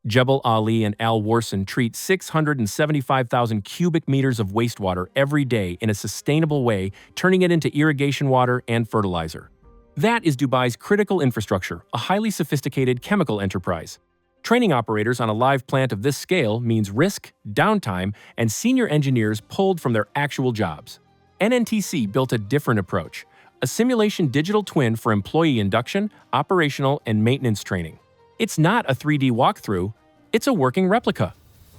Jebel Ali and Al Warsan treat 675,000 cubic meters of wastewater every day in a sustainable way, turning it into irrigation water and fertilizer. That is Dubai's critical infrastructure, a highly sophisticated chemical enterprise. Training operators on a live plant of this scale means risk, downtime, and senior engineers pulled from their actual jobs. NNTC built a different approach, a simulation digital twin for employee induction, operational, and maintenance training. It's not a 3D walkthrough, it's a working replica.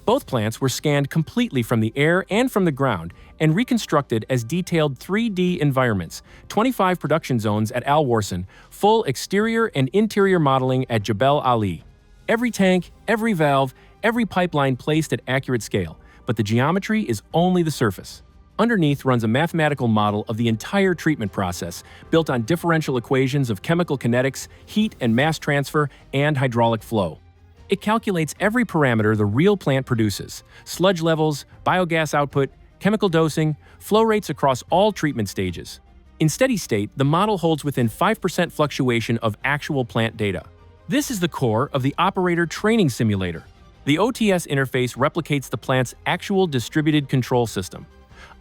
Both plants were scanned completely from the air and from the ground and reconstructed as detailed 3D environments, 25 production zones at Al Warsan, full exterior and interior modeling at Jebel Ali. Every tank, every valve, every pipeline placed at accurate scale, but the geometry is only the surface. Underneath runs a mathematical model of the entire treatment process, built on differential equations of chemical kinetics, heat and mass transfer, and hydraulic flow. It calculates every parameter the real plant produces: sludge levels, biogas output, chemical dosing, flow rates across all treatment stages. In steady state, the model holds within 5% fluctuation of actual plant data. This is the core of the operator training simulator. The OTS interface replicates the plant's actual distributed control system.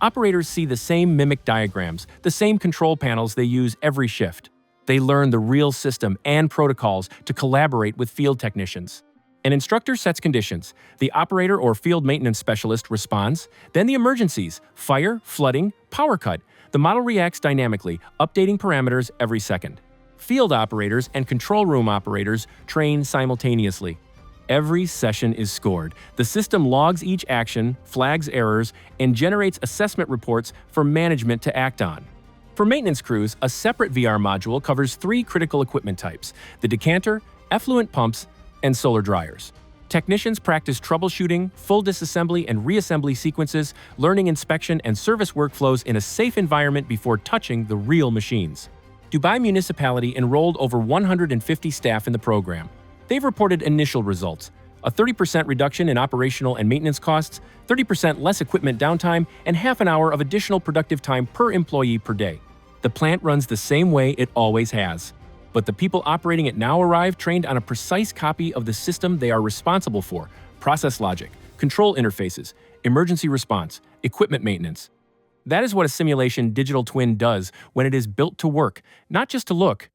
Operators see the same mimic diagrams, the same control panels they use every shift. They learn the real system and protocols to collaborate with field technicians. An instructor sets conditions. The operator or field maintenance specialist responds. Then the emergencies: fire, flooding, power cut. The model reacts dynamically, updating parameters every second. Field operators and control room operators train simultaneously. Every session is scored. The system logs each action, flags errors, and generates assessment reports for management to act on. For maintenance crews, a separate VR module covers 3 critical equipment types: the decanter, effluent pumps, and solar dryers. Technicians practice troubleshooting, full disassembly and reassembly sequences, learning inspection and service workflows in a safe environment before touching the real machines. Dubai Municipality enrolled over 150 staff in the program. They've reported initial results: a 30% reduction in operational and maintenance costs, 30% less equipment downtime, and half an hour of additional productive time per employee per day. The plant runs the same way it always has. But the people operating it now arrive trained on a precise copy of the system they are responsible for: process logic, control interfaces, emergency response, equipment maintenance. That is what a simulation digital twin does when it is built to work, not just to look.